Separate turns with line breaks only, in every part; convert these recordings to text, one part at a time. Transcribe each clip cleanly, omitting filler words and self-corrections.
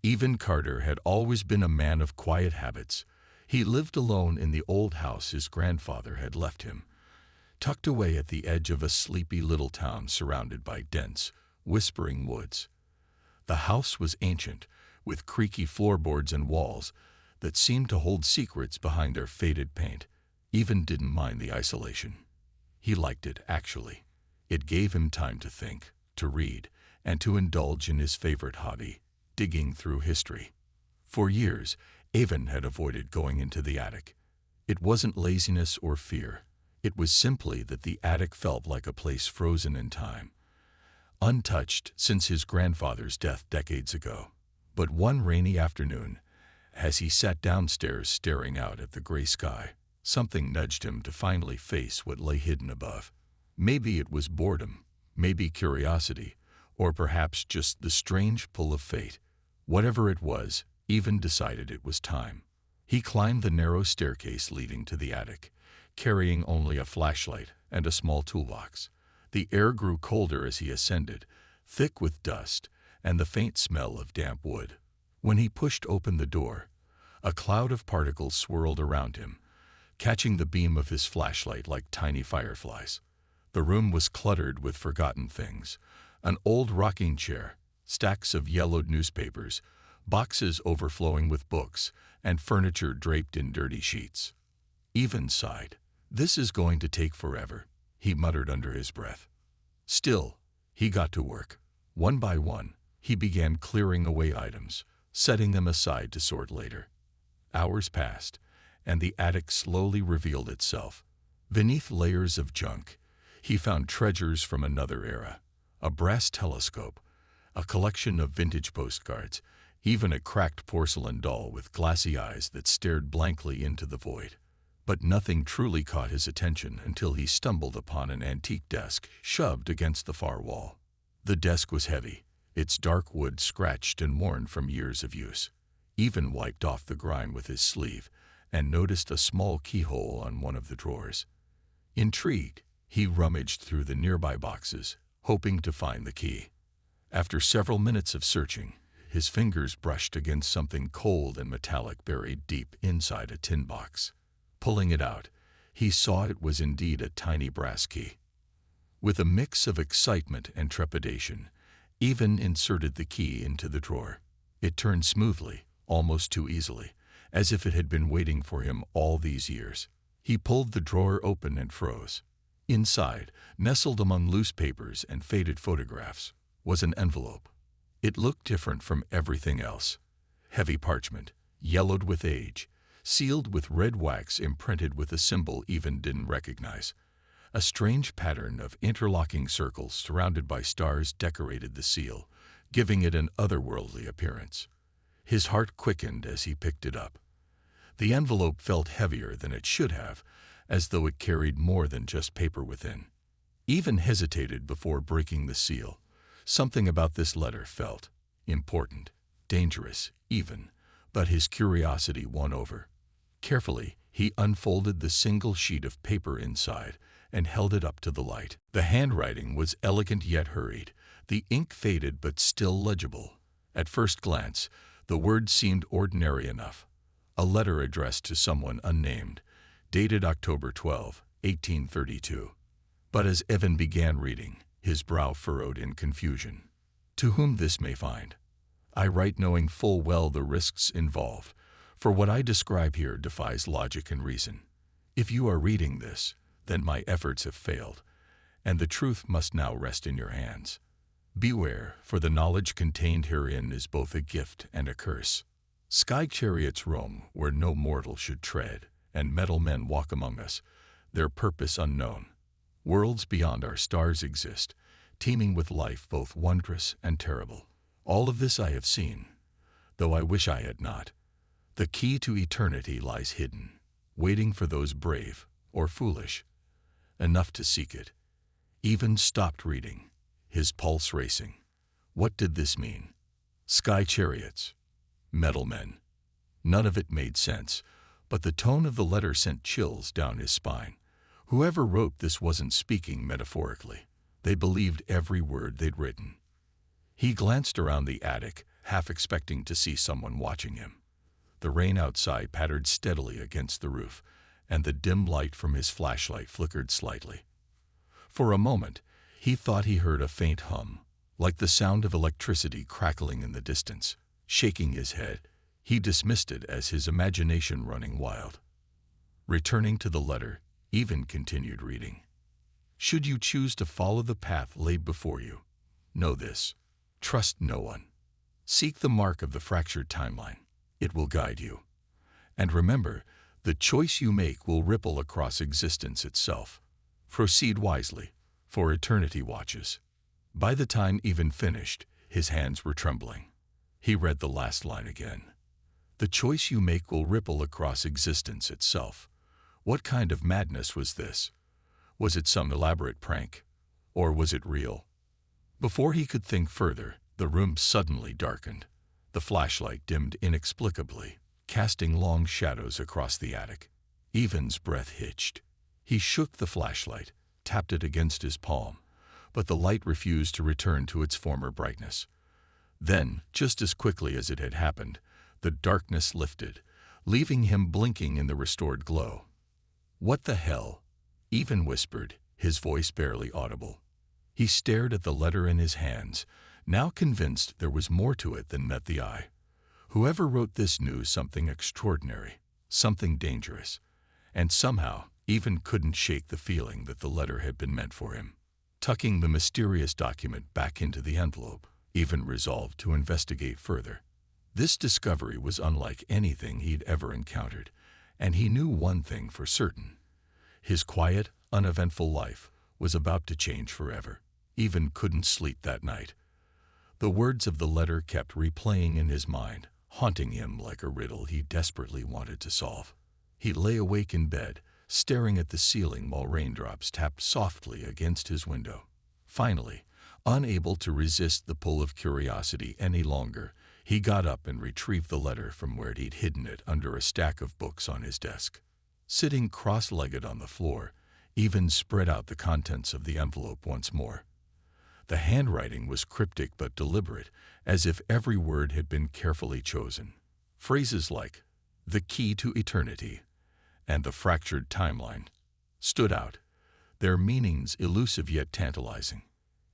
Even Carter had always been a man of quiet habits. He lived alone in the old house his grandfather had left him, tucked away at the edge of a sleepy little town surrounded by dense, whispering woods. The house was ancient, with creaky floorboards and walls that seemed to hold secrets behind their faded paint. Evan didn't mind the isolation. He liked it, actually. It gave him time to think, to read, and to indulge in his favorite hobby, digging through history. For years, Evan had avoided going into the attic. It wasn't laziness or fear. It was simply that the attic felt like a place frozen in time, untouched since his grandfather's death decades ago. But one rainy afternoon, as he sat downstairs staring out at the gray sky, something nudged him to finally face what lay hidden above. Maybe it was boredom, maybe curiosity, or perhaps just the strange pull of fate. Whatever it was, Evan decided it was time. He climbed the narrow staircase leading to the attic, carrying only a flashlight and a small toolbox. The air grew colder as he ascended, thick with dust and the faint smell of damp wood. When he pushed open the door, a cloud of particles swirled around him, catching the beam of his flashlight like tiny fireflies. The room was cluttered with forgotten things: an old rocking chair, stacks of yellowed newspapers, boxes overflowing with books, and furniture draped in dirty sheets. Evan sighed. "This is going to take forever," he muttered under his breath. Still, he got to work. One by one, he began clearing away items, setting them aside to sort later. Hours passed, and the attic slowly revealed itself. Beneath layers of junk, he found treasures from another era: a brass telescope, a collection of vintage postcards, even a cracked porcelain doll with glassy eyes that stared blankly into the void. But nothing truly caught his attention until he stumbled upon an antique desk shoved against the far wall. The desk was heavy, its dark wood scratched and worn from years of use. Evan wiped off the grime with his sleeve and noticed a small keyhole on one of the drawers. Intrigued, he rummaged through the nearby boxes, hoping to find the key. After several minutes of searching, his fingers brushed against something cold and metallic buried deep inside a tin box. Pulling it out, he saw it was indeed a tiny brass key. With a mix of excitement and trepidation, Evan inserted the key into the drawer. It turned smoothly, almost too easily, as if it had been waiting for him all these years. He pulled the drawer open and froze. Inside, nestled among loose papers and faded photographs, was an envelope. It looked different from everything else. Heavy parchment, yellowed with age, sealed with red wax imprinted with a symbol Evan didn't recognize. A strange pattern of interlocking circles surrounded by stars decorated the seal, giving it an otherworldly appearance. His heart quickened as he picked it up. The envelope felt heavier than it should have, as though it carried more than just paper within. Evan hesitated before breaking the seal. Something about this letter felt important, dangerous, even, but his curiosity won over. Carefully, he unfolded the single sheet of paper inside and held it up to the light. The handwriting was elegant yet hurried, the ink faded but still legible. At first glance, the words seemed ordinary enough. A letter addressed to someone unnamed, dated October 12, 1832. But as Evan began reading, his brow furrowed in confusion. "To whom this may find. I write knowing full well the risks involved, for what I describe here defies logic and reason. If you are reading this, then my efforts have failed, and the truth must now rest in your hands. Beware, for the knowledge contained herein is both a gift and a curse. Sky chariots roam where no mortal should tread, and metal men walk among us, their purpose unknown. Worlds beyond our stars exist, teeming with life both wondrous and terrible. All of this I have seen, though I wish I had not. The key to eternity lies hidden, waiting for those brave, or foolish, enough to seek it." Evan stopped reading, his pulse racing. What did this mean? Sky chariots, metal men. None of it made sense, but the tone of the letter sent chills down his spine. Whoever wrote this wasn't speaking metaphorically. They believed every word they'd written. He glanced around the attic, half expecting to see someone watching him. The rain outside pattered steadily against the roof, and the dim light from his flashlight flickered slightly. For a moment, he thought he heard a faint hum, like the sound of electricity crackling in the distance. Shaking his head, he dismissed it as his imagination running wild. Returning to the letter, Evan continued reading. Should you choose to follow the path laid before you, know this: trust no one. Seek the mark of the fractured timeline. It will guide you. And remember, the choice you make will ripple across existence itself. Proceed wisely, for eternity watches. By the time Evan finished, his hands were trembling. He read the last line again. The choice you make will ripple across existence itself. What kind of madness was this? Was it some elaborate prank? Or was it real? Before he could think further, the room suddenly darkened. The flashlight dimmed inexplicably, casting long shadows across the attic. Evan's breath hitched. He shook the flashlight, tapped it against his palm, but the light refused to return to its former brightness. Then, just as quickly as it had happened, the darkness lifted, leaving him blinking in the restored glow. What the hell? Evan whispered, his voice barely audible. He stared at the letter in his hands, now convinced there was more to it than met the eye. Whoever wrote this knew something extraordinary, something dangerous, and somehow Evan couldn't shake the feeling that the letter had been meant for him. Tucking the mysterious document back into the envelope, Evan resolved to investigate further. This discovery was unlike anything he'd ever encountered, and he knew one thing for certain. His quiet, uneventful life was about to change forever. Evan couldn't sleep that night. The words of the letter kept replaying in his mind, haunting him like a riddle he desperately wanted to solve. He lay awake in bed, staring at the ceiling while raindrops tapped softly against his window. Finally, unable to resist the pull of curiosity any longer, he got up and retrieved the letter from where he'd hidden it under a stack of books on his desk. Sitting cross-legged on the floor, Evan spread out the contents of the envelope once more. The handwriting was cryptic but deliberate, as if every word had been carefully chosen. Phrases like, "the key to eternity," and "the fractured timeline" stood out, their meanings elusive yet tantalizing.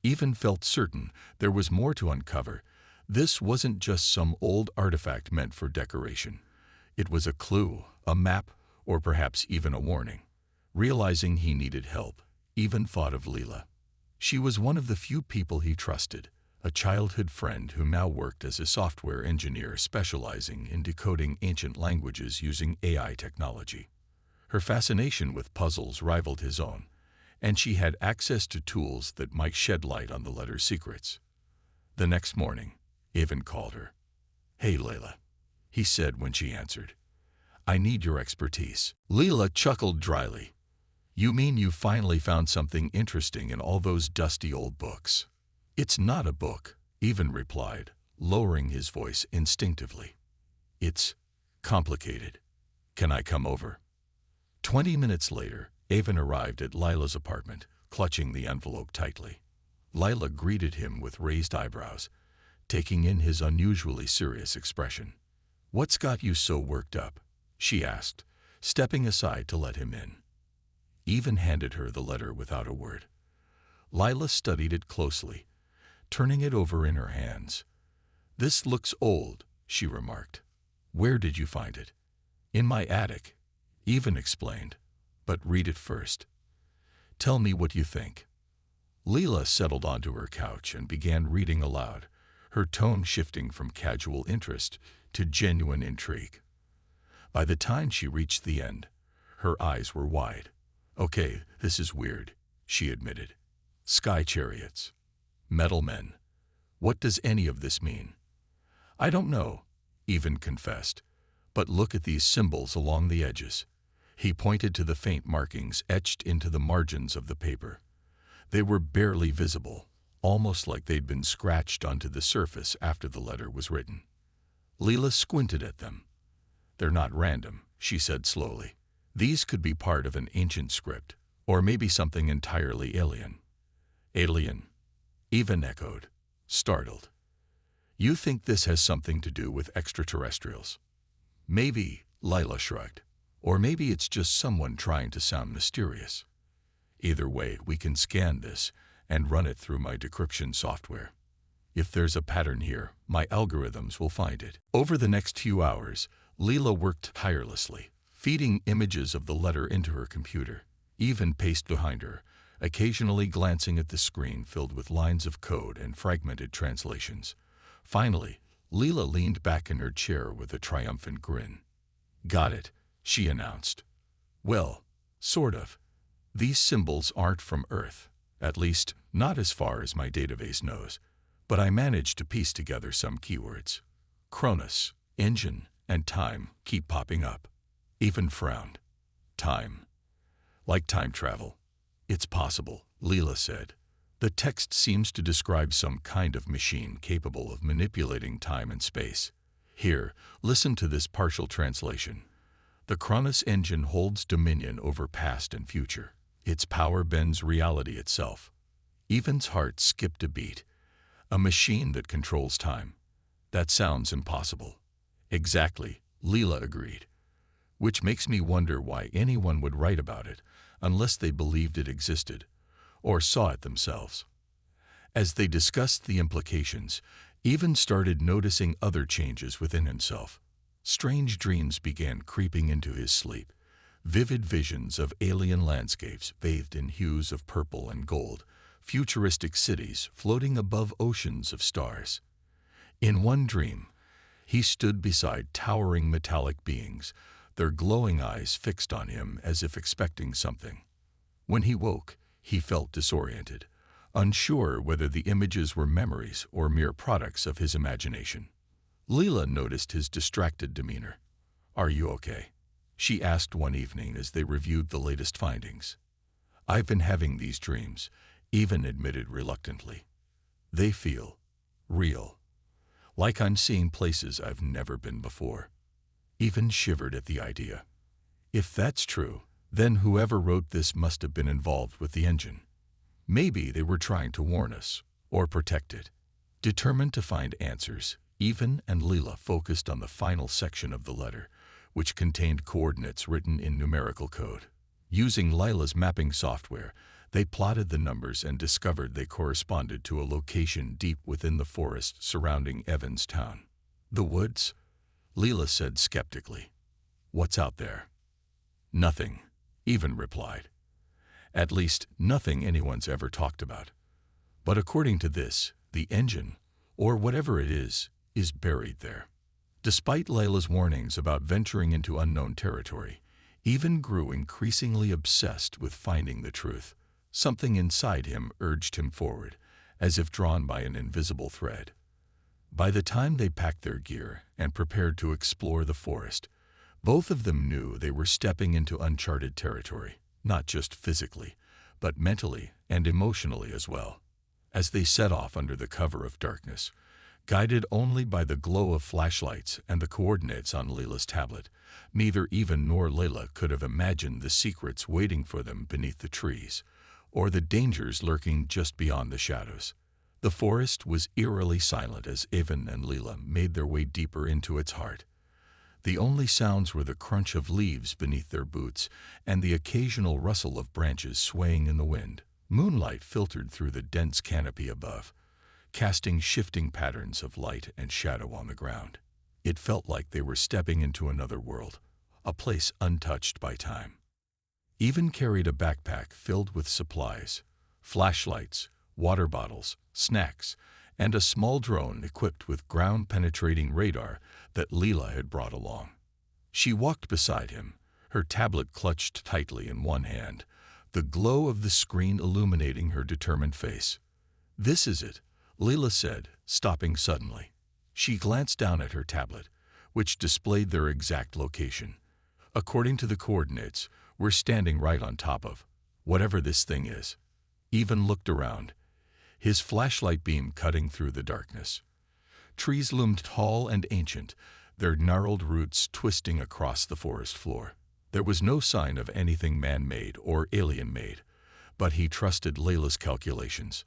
Evan felt certain there was more to uncover. This wasn't just some old artifact meant for decoration. It was a clue, a map, or perhaps even a warning. Realizing he needed help, Evan thought of Leela. She was one of the few people he trusted, a childhood friend who now worked as a software engineer specializing in decoding ancient languages using AI technology. Her fascination with puzzles rivaled his own, and she had access to tools that might shed light on the letter's secrets. The next morning, Evan called her. "Hey, Leila," he said when she answered. "I need your expertise." Leila chuckled dryly. "You mean you finally found something interesting in all those dusty old books?" "It's not a book," Evan replied, lowering his voice instinctively. "It's complicated. Can I come over?" 20 minutes later, Evan arrived at Lila's apartment, clutching the envelope tightly. Lila greeted him with raised eyebrows, taking in his unusually serious expression. "What's got you so worked up?" she asked, stepping aside to let him in. Evan handed her the letter without a word. Lila studied it closely, turning it over in her hands. "This looks old," she remarked. "Where did you find it?" "In my attic," Evan explained. "But read it first. Tell me what you think." Leela settled onto her couch and began reading aloud, her tone shifting from casual interest to genuine intrigue. By the time she reached the end, her eyes were wide. "Okay, this is weird," she admitted. "Sky chariots. Metal men. What does any of this mean?" "I don't know," Evan confessed. "But look at these symbols along the edges." He pointed to the faint markings etched into the margins of the paper. They were barely visible, almost like they'd been scratched onto the surface after the letter was written. Leela squinted at them. "They're not random," she said slowly. "These could be part of an ancient script, or maybe something entirely alien." "Alien?" Evan echoed, startled. You think this has something to do with extraterrestrials? Maybe, Lila shrugged. Or maybe it's just someone trying to sound mysterious. Either way, we can scan this and run it through my decryption software. If there's a pattern here, my algorithms will find it. Over the next few hours, Leela worked tirelessly, feeding images of the letter into her computer, even paced behind her, occasionally glancing at the screen filled with lines of code and fragmented translations. Finally, Leela leaned back in her chair with a triumphant grin. "Got it," she announced. "Well, sort of. These symbols aren't from Earth, at least not as far as my database knows, but I managed to piece together some keywords. Cronus, engine, and time keep popping up." Even frowned. Time. Like time travel. "It's possible," Leela said. "The text seems to describe some kind of machine capable of manipulating time and space. Here, listen to this partial translation. The Cronus engine holds dominion over past and future. Its power bends reality itself." Evan's heart skipped a beat. A machine that controls time. That sounds impossible. Exactly, Leela agreed. Which makes me wonder why anyone would write about it unless they believed it existed, or saw it themselves. As they discussed the implications, Evan started noticing other changes within himself. Strange dreams began creeping into his sleep. Vivid visions of alien landscapes bathed in hues of purple and gold, futuristic cities floating above oceans of stars. In one dream, he stood beside towering metallic beings, their glowing eyes fixed on him as if expecting something. When he woke, he felt disoriented, unsure whether the images were memories or mere products of his imagination. Leela noticed his distracted demeanor. "Are you okay?" she asked one evening as they reviewed the latest findings. "I've been having these dreams," Evan admitted reluctantly. "They feel real. Like I'm seeing places I've never been before." Evan shivered at the idea. If that's true, then whoever wrote this must have been involved with the engine. Maybe they were trying to warn us, or protect it. Determined to find answers, Evan and Leela focused on the final section of the letter, which contained coordinates written in numerical code. Using Lila's mapping software, they plotted the numbers and discovered they corresponded to a location deep within the forest surrounding Evans town. "The woods?" Leela said skeptically. "What's out there?" "Nothing," Evan replied. "At least, nothing anyone's ever talked about. But according to this, the engine, or whatever it is buried there." Despite Layla's warnings about venturing into unknown territory, Evan grew increasingly obsessed with finding the truth. Something inside him urged him forward, as if drawn by an invisible thread. By the time they packed their gear and prepared to explore the forest, both of them knew they were stepping into uncharted territory, not just physically, but mentally and emotionally as well. As they set off under the cover of darkness, guided only by the glow of flashlights and the coordinates on Leela's tablet, neither Evan nor Layla could have imagined the secrets waiting for them beneath the trees, or the dangers lurking just beyond the shadows. The forest was eerily silent as Evan and Leela made their way deeper into its heart. The only sounds were the crunch of leaves beneath their boots and the occasional rustle of branches swaying in the wind. Moonlight filtered through the dense canopy above, casting shifting patterns of light and shadow on the ground. It felt like they were stepping into another world, a place untouched by time. Evan carried a backpack filled with supplies, flashlights, water bottles, snacks, and a small drone equipped with ground-penetrating radar that Leela had brought along. She walked beside him, her tablet clutched tightly in one hand, the glow of the screen illuminating her determined face. "This is it," Leela said, stopping suddenly. She glanced down at her tablet, which displayed their exact location. "According to the coordinates, we're standing right on top of whatever this thing is." Evan looked around, his flashlight beam cutting through the darkness. Trees loomed tall and ancient, their gnarled roots twisting across the forest floor. There was no sign of anything man-made or alien-made, but he trusted Layla's calculations.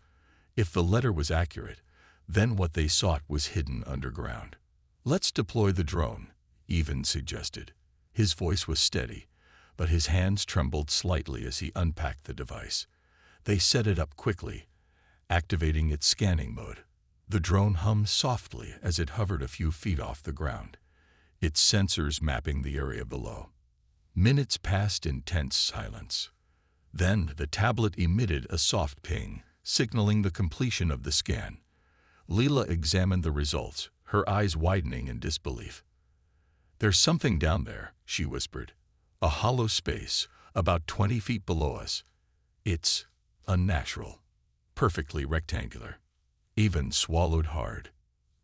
If the letter was accurate, Then what they sought was hidden underground. "Let's deploy the drone," Even suggested. His voice was steady, but his hands trembled slightly as he unpacked the device. They set it up quickly, activating its scanning mode. The drone hummed softly as it hovered a few feet off the ground, its sensors mapping the area below. Minutes passed in tense silence. Then the tablet emitted a soft ping, signaling the completion of the scan. Leela examined the results, her eyes widening in disbelief. "There's something down there," she whispered. "A hollow space, about 20 feet below us. It's unnatural, perfectly rectangular." Even swallowed hard.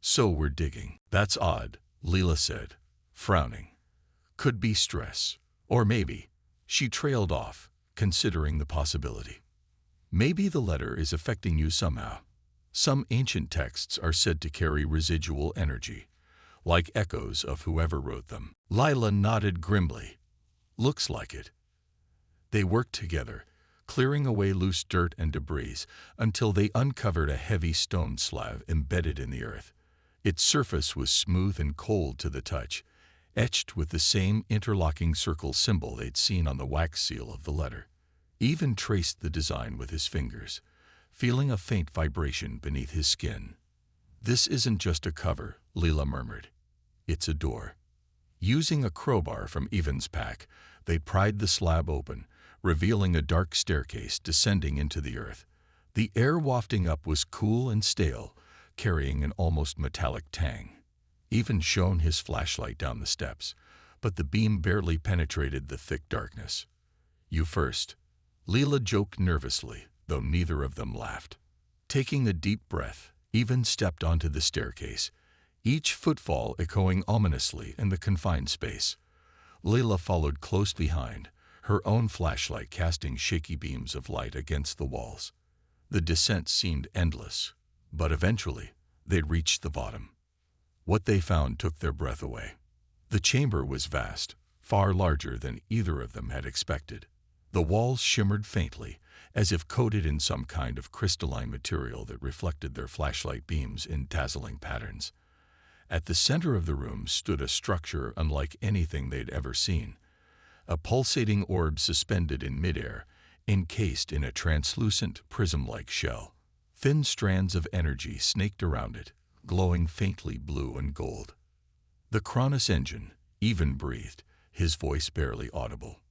"So we're digging." "That's odd," Leela said, frowning. "Could be stress. Or maybe—" She trailed off, considering the possibility. "Maybe the letter is affecting you somehow. Some ancient texts are said to carry residual energy, like echoes of whoever wrote them." Lila nodded grimly. "Looks like it." They worked together, clearing away loose dirt and debris until they uncovered a heavy stone slab embedded in the earth. Its surface was smooth and cold to the touch, etched with the same interlocking circle symbol they'd seen on the wax seal of the letter. Even traced the design with his fingers, feeling a faint vibration beneath his skin. "This isn't just a cover," Leela murmured. "It's a door." Using a crowbar from Evan's pack, they pried the slab open, revealing a dark staircase descending into the earth. The air wafting up was cool and stale, carrying an almost metallic tang. Even shone his flashlight down the steps, but the beam barely penetrated the thick darkness. "You first," Leela joked nervously, though neither of them laughed. Taking a deep breath, Even stepped onto the staircase, each footfall echoing ominously in the confined space. Leela followed close behind, her own flashlight casting shaky beams of light against the walls. The descent seemed endless, but eventually they'd reached the bottom. What they found took their breath away. The chamber was vast, far larger than either of them had expected. The walls shimmered faintly, as if coated in some kind of crystalline material that reflected their flashlight beams in dazzling patterns. At the center of the room stood a structure unlike anything they'd ever seen. A pulsating orb suspended in midair, encased in a translucent, prism-like shell. Thin strands of energy snaked around it, glowing faintly blue and gold. "The Cronus engine," Even breathed, his voice barely audible.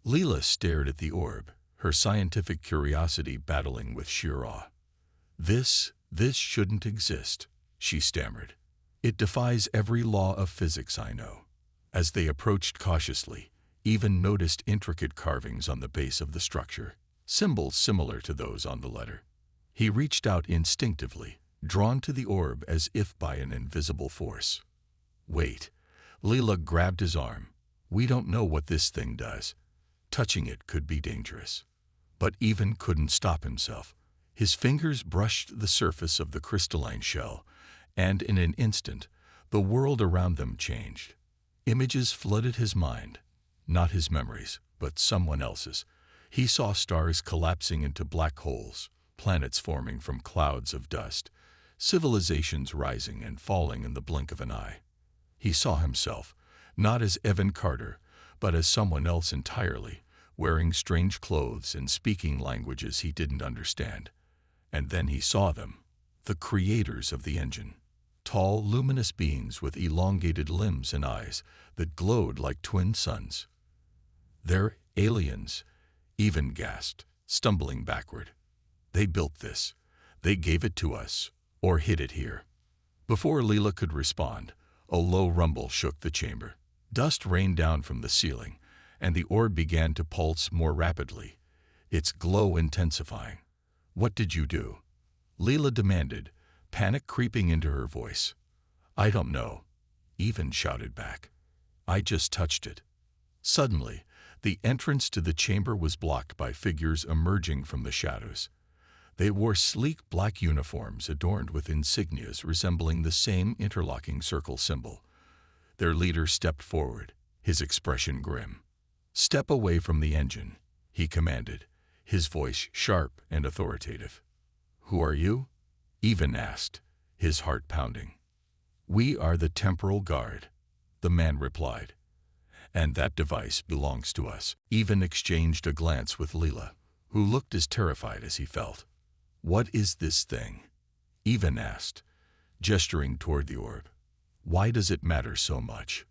Leela stared at the orb, her scientific curiosity battling with sheer awe. This shouldn't exist," she stammered. "It defies every law of physics I know." As they approached cautiously, Even noticed intricate carvings on the base of the structure, symbols similar to those on the letter. He reached out instinctively, drawn to the orb as if by an invisible force. "Wait." Leela grabbed his arm. "We don't know what this thing does. Touching it could be dangerous." But Even couldn't stop himself. His fingers brushed the surface of the crystalline shell, and in an instant, the world around them changed. Images flooded his mind, not his memories, but someone else's. He saw stars collapsing into black holes, planets forming from clouds of dust, civilizations rising and falling in the blink of an eye. He saw himself, not as Evan Carter, but as someone else entirely, wearing strange clothes and speaking languages he didn't understand. And then he saw them, the creators of the engine. Tall, luminous beings with elongated limbs and eyes that glowed like twin suns. "They're aliens," Even gasped, stumbling backward. "They built this. They gave it to us, or hid it here." Before Leela could respond, a low rumble shook the chamber. Dust rained down from the ceiling, and the orb began to pulse more rapidly, its glow intensifying. "What did you do?" Leela demanded, panic creeping into her voice. "I don't know," Even shouted back. "I just touched it." Suddenly, the entrance to the chamber was blocked by figures emerging from the shadows. They wore sleek black uniforms adorned with insignias resembling the same interlocking circle symbol. Their leader stepped forward, his expression grim. "Step away from the engine," he commanded, his voice sharp and authoritative. "Who are you?" Even asked, his heart pounding. "We are the temporal guard," the man replied, "and that device belongs to us." Even exchanged a glance with Leela, who looked as terrified as he felt. "What is this thing?" Even asked, gesturing toward the orb. "Why does it matter so much?"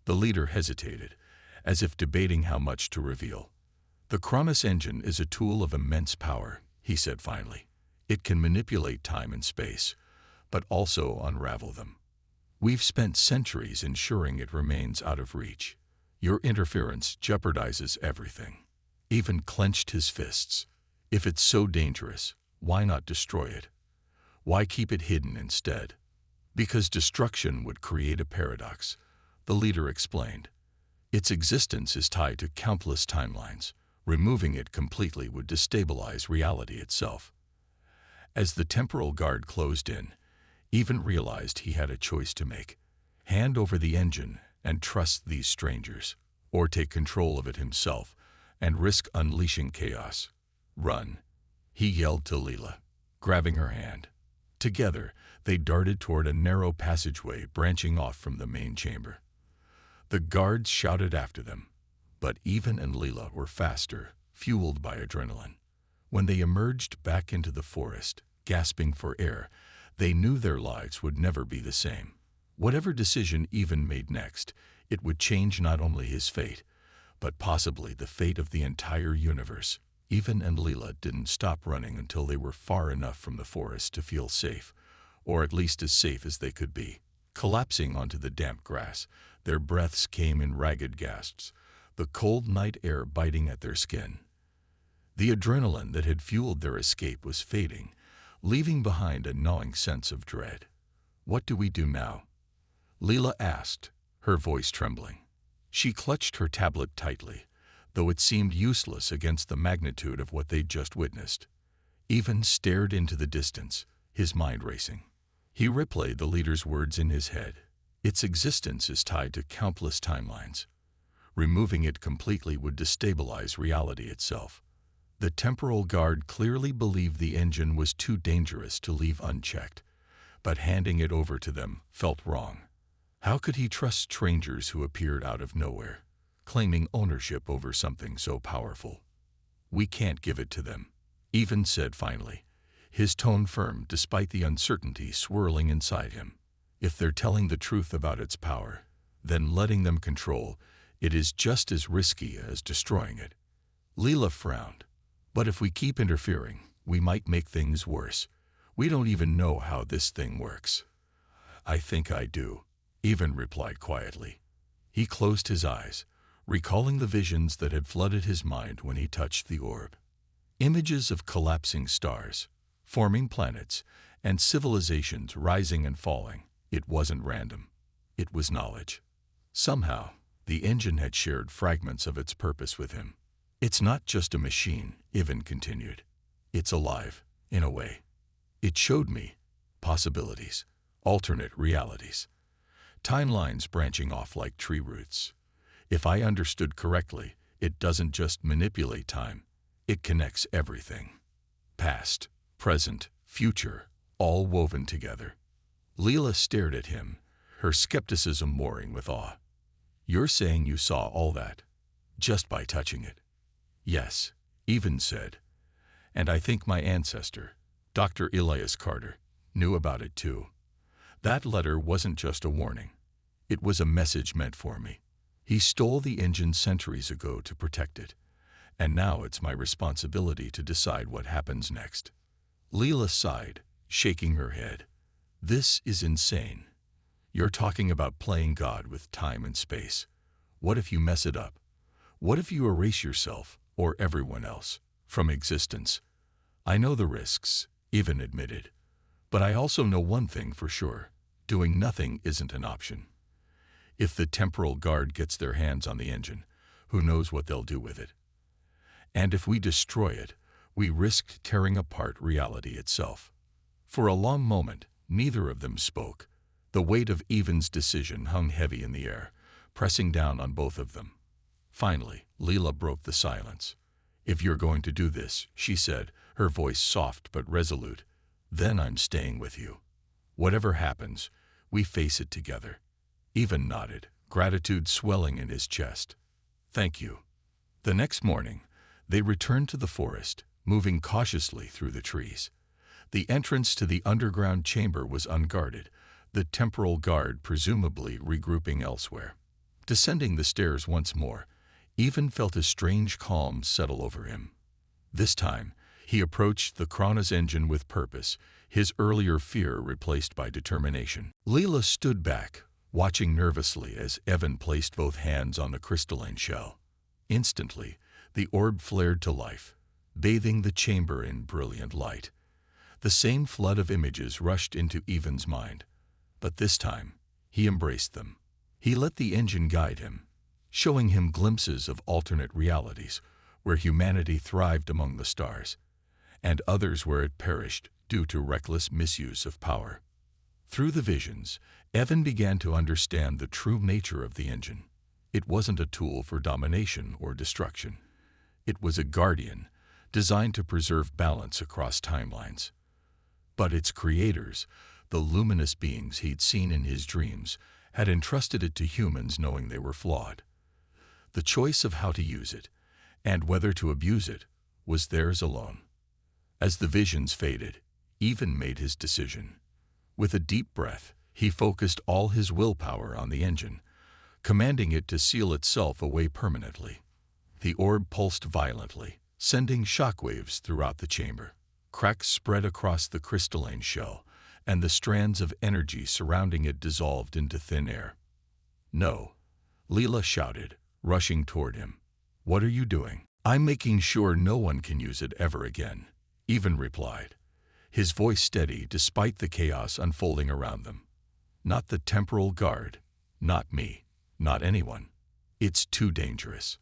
The leader hesitated, as if debating how much to reveal. "The Chronos engine is a tool of immense power," he said finally. "It can manipulate time and space, but also unravel them. We've spent centuries ensuring it remains out of reach. Your interference jeopardizes everything." Even clenched his fists. "If it's so dangerous, why not destroy it? Why keep it hidden instead?" "Because destruction would create a paradox," the leader explained. "Its existence is tied to countless timelines. Removing it completely would destabilize reality itself." As the temporal guard closed in, Even realized he had a choice to make. Hand over the engine and trust these strangers, or take control of it himself and risk unleashing chaos. "Run," he yelled to Leela, grabbing her hand. Together, they darted toward a narrow passageway branching off from the main chamber. The guards shouted after them, but Even and Leela were faster, fueled by adrenaline. When they emerged back into the forest, gasping for air, they knew their lives would never be the same. Whatever decision Even made next, it would change not only his fate, but possibly the fate of the entire universe. Even and Leela didn't stop running until they were far enough from the forest to feel safe, or at least as safe as they could be. Collapsing onto the damp grass, their breaths came in ragged gasps, the cold night air biting at their skin. The adrenaline that had fueled their escape was fading, leaving behind a gnawing sense of dread. "What do we do now?" Leela asked, her voice trembling. She clutched her tablet tightly, though it seemed useless against the magnitude of what they'd just witnessed. Even stared into the distance, his mind racing. He replayed the leader's words in his head. Its existence is tied to countless timelines. Removing it completely would destabilize reality itself. The temporal guard clearly believed the engine was too dangerous to leave unchecked, but handing it over to them felt wrong. How could he trust strangers who appeared out of nowhere, claiming ownership over something so powerful? "We can't give it to them," Even said finally, his tone firm despite the uncertainty swirling inside him. "If they're telling the truth about its power, then letting them control it is just as risky as destroying it." Leela frowned. "But if we keep interfering, we might make things worse. We don't even know how this thing works." "I think I do," Even replied quietly. He closed his eyes, recalling the visions that had flooded his mind when he touched the orb. Images of collapsing stars, forming planets, and civilizations rising and falling. It wasn't random. It was knowledge. Somehow, the engine had shared fragments of its purpose with him. "It's not just a machine," Even continued. "It's alive, in a way. It showed me possibilities, alternate realities, timelines branching off like tree roots. If I understood correctly, it doesn't just manipulate time, it connects everything. Past, present, future, all woven together." Leela stared at him, her skepticism mooring with awe. "You're saying you saw all that, just by touching it?" "Yes," Even said. "And I think my ancestor, Dr. Elias Carter, knew about it too. That letter wasn't just a warning. It was a message meant for me. He stole the engine centuries ago to protect it, and now it's my responsibility to decide what happens next." Leela sighed, shaking her head. "This is insane. You're talking about playing God with time and space. What if you mess it up? What if you erase yourself, or everyone else, from existence?" "I know the risks," Even admitted. "But I also know one thing for sure. Doing nothing isn't an option. If the temporal guard gets their hands on the engine, who knows what they'll do with it? And if we destroy it, we risk tearing apart reality itself." For a long moment, neither of them spoke. The weight of Even's decision hung heavy in the air, pressing down on both of them. Finally, Leela broke the silence. "If you're going to do this," she said, her voice soft but resolute, "then I'm staying with you. Whatever happens, we face it together. Evan nodded, gratitude swelling in his chest. Thank you. The next morning, they returned to the forest, moving cautiously through the trees. The entrance to the underground chamber was unguarded, the temporal guard presumably regrouping elsewhere. Descending the stairs once more, Evan felt a strange calm settle over him. This time, he approached the Kronos engine with purpose, his earlier fear replaced by determination. Leela stood back, watching nervously as Evan placed both hands on the crystalline shell. Instantly, the orb flared to life, bathing the chamber in brilliant light. The same flood of images rushed into Evan's mind, but this time, he embraced them. He let the engine guide him, showing him glimpses of alternate realities, where humanity thrived among the stars, and others where it perished due to reckless misuse of power. Through the visions, Evan began to understand the true nature of the engine. It wasn't a tool for domination or destruction. It was a guardian, designed to preserve balance across timelines. But its creators, the luminous beings he'd seen in his dreams, had entrusted it to humans knowing they were flawed. The choice of how to use it, and whether to abuse it, was theirs alone. As the visions faded, Evan made his decision. With a deep breath, he focused all his willpower on the engine, commanding it to seal itself away permanently. The orb pulsed violently, sending shockwaves throughout the chamber. Cracks spread across the crystalline shell, and the strands of energy surrounding it dissolved into thin air. No, Leela shouted, rushing toward him. What are you doing? I'm making sure no one can use it ever again, Evan replied, his voice steady despite the chaos unfolding around them. Not the temporal guard, not me, not anyone. It's too dangerous.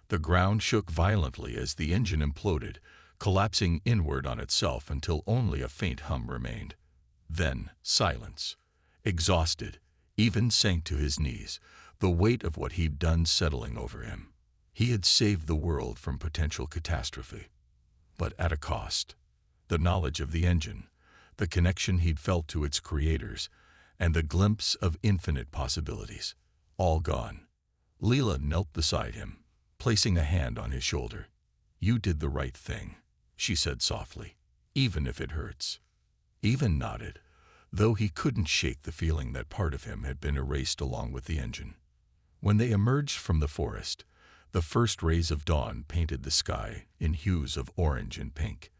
The ground shook violently as the engine imploded, collapsing inward on itself until only a faint hum remained. Then, silence. Exhausted, Evan sank to his knees, the weight of what he'd done settling over him. He had saved the world from potential catastrophe, but at a cost. The knowledge of the engine, the connection he'd felt to its creators, and the glimpse of infinite possibilities, all gone. Leela knelt beside him, placing a hand on his shoulder. You did the right thing, she said softly, even if it hurts. Evan nodded, though he couldn't shake the feeling that part of him had been erased along with the engine. When they emerged from the forest, the first rays of dawn painted the sky in hues of orange and pink.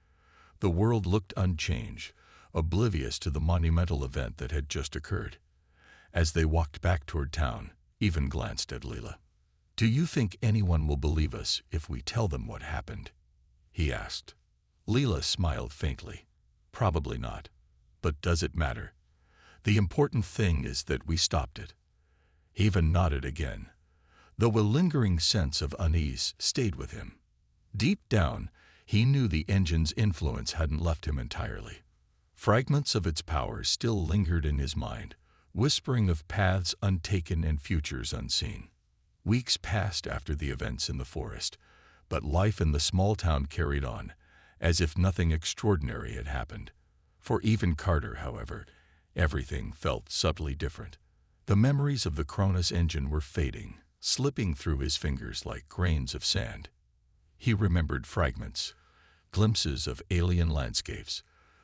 The world looked unchanged, oblivious to the monumental event that had just occurred. As they walked back toward town, Evan glanced at Leela. Do you think anyone will believe us if we tell them what happened? He asked. Leela smiled faintly. Probably not. But does it matter? The important thing is that we stopped it. Evan nodded again, though a lingering sense of unease stayed with him. Deep down, he knew the engine's influence hadn't left him entirely. Fragments of its power still lingered in his mind, whispering of paths untaken and futures unseen. Weeks passed after the events in the forest, but life in the small town carried on, as if nothing extraordinary had happened. For even Carter, however, everything felt subtly different. The memories of the Kronos engine were fading, slipping through his fingers like grains of sand. He remembered fragments, glimpses of alien landscapes,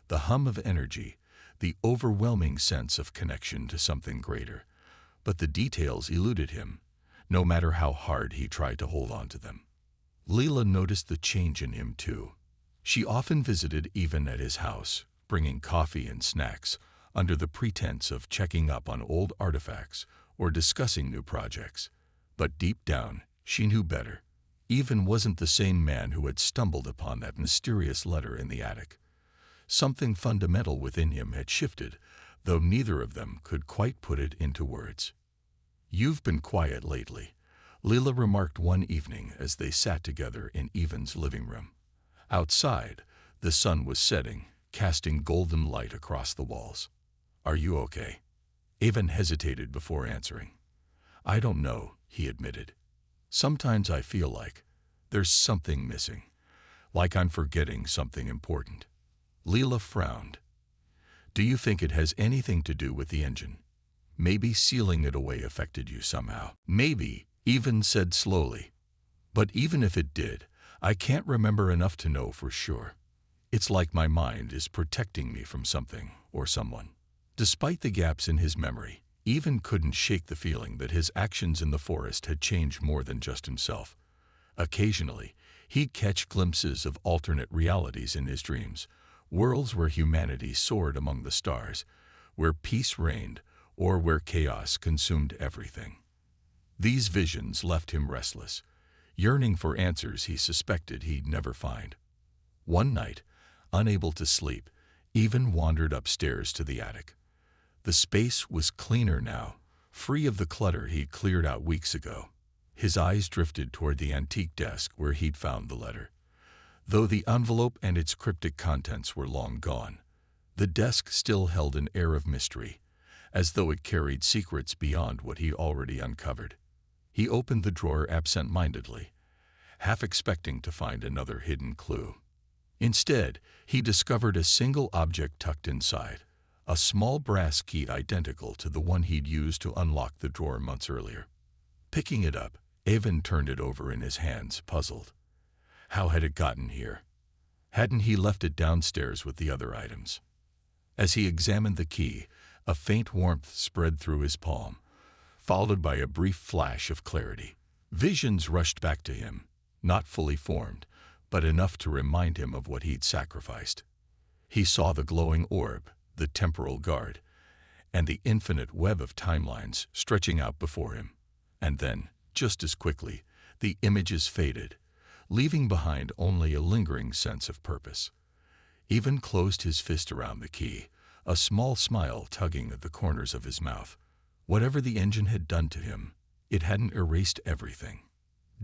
the hum of energy, the overwhelming sense of connection to something greater. But the details eluded him, no matter how hard he tried to hold on to them. Leela noticed the change in him too. She often visited Evan at his house, bringing coffee and snacks, under the pretense of checking up on old artifacts or discussing new projects. But deep down, she knew better. Evan wasn't the same man who had stumbled upon that mysterious letter in the attic. Something fundamental within him had shifted, though neither of them could quite put it into words. You've been quiet lately, Leela remarked one evening as they sat together in Evan's living room. Outside, the sun was setting, casting golden light across the walls. Are you okay? Evan hesitated before answering. I don't know, he admitted. Sometimes I feel like there's something missing, like I'm forgetting something important. Leela frowned. Do you think it has anything to do with the engine? Maybe sealing it away affected you somehow. Maybe, even said slowly. But even if it did, I can't remember enough to know for sure. It's like my mind is protecting me from something or someone. Despite the gaps in his memory, Even couldn't shake the feeling that his actions in the forest had changed more than just himself. Occasionally, he'd catch glimpses of alternate realities in his dreams, worlds where humanity soared among the stars, where peace reigned, or where chaos consumed everything. These visions left him restless, yearning for answers he suspected he'd never find. One night, unable to sleep, Even wandered upstairs to the attic. The space was cleaner now, free of the clutter he'd cleared out weeks ago. His eyes drifted toward the antique desk where he'd found the letter. Though the envelope and its cryptic contents were long gone, the desk still held an air of mystery, as though it carried secrets beyond what he'd already uncovered. He opened the drawer absent-mindedly, half expecting to find another hidden clue. Instead, he discovered a single object tucked inside, a small brass key identical to the one he'd used to unlock the drawer months earlier. Picking it up, Evan turned it over in his hands, puzzled. How had it gotten here? Hadn't he left it downstairs with the other items? As he examined the key, a faint warmth spread through his palm, followed by a brief flash of clarity. Visions rushed back to him, not fully formed, but enough to remind him of what he'd sacrificed. He saw the glowing orb, the temporal guard, and the infinite web of timelines stretching out before him. And then, just as quickly, the images faded, leaving behind only a lingering sense of purpose. Even closed his fist around the key, a small smile tugging at the corners of his mouth. Whatever the engine had done to him, it hadn't erased everything.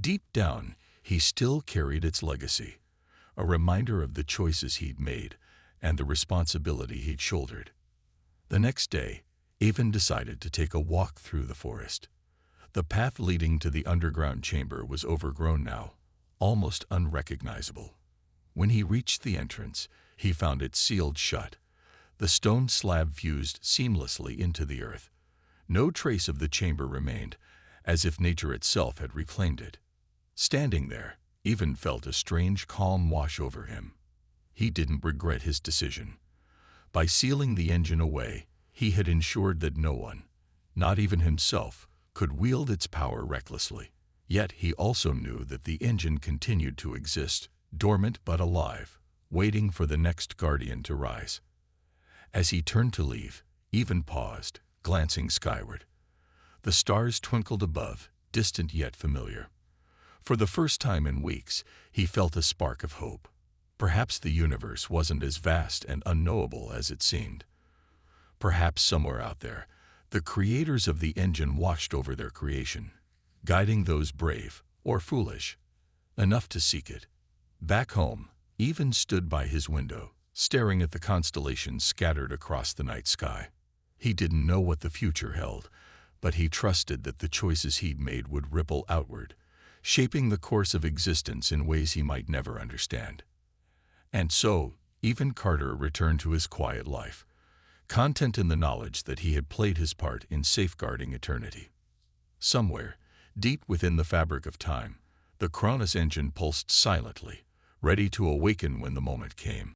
Deep down, he still carried its legacy, a reminder of the choices he'd made and the responsibility he'd shouldered. The next day, Evan decided to take a walk through the forest. The path leading to the underground chamber was overgrown now, almost unrecognizable. When he reached the entrance, he found it sealed shut, the stone slab fused seamlessly into the earth. No trace of the chamber remained, as if nature itself had reclaimed it. Standing there, Evan felt a strange calm wash over him. He didn't regret his decision. By sealing the engine away, he had ensured that no one, not even himself, could wield its power recklessly. Yet he also knew that the engine continued to exist, dormant but alive, waiting for the next guardian to rise. As he turned to leave, Evan paused, glancing skyward. The stars twinkled above, distant yet familiar. For the first time in weeks, he felt a spark of hope. Perhaps the universe wasn't as vast and unknowable as it seemed. Perhaps somewhere out there, the creators of the engine watched over their creation, guiding those brave or foolish enough to seek it. Back home, Evan stood by his window, staring at the constellations scattered across the night sky. He didn't know what the future held, but he trusted that the choices he'd made would ripple outward, shaping the course of existence in ways he might never understand. And so, Evan Carter returned to his quiet life, content in the knowledge that he had played his part in safeguarding eternity. Somewhere, deep within the fabric of time, the Cronus engine pulsed silently, ready to awaken when the moment came.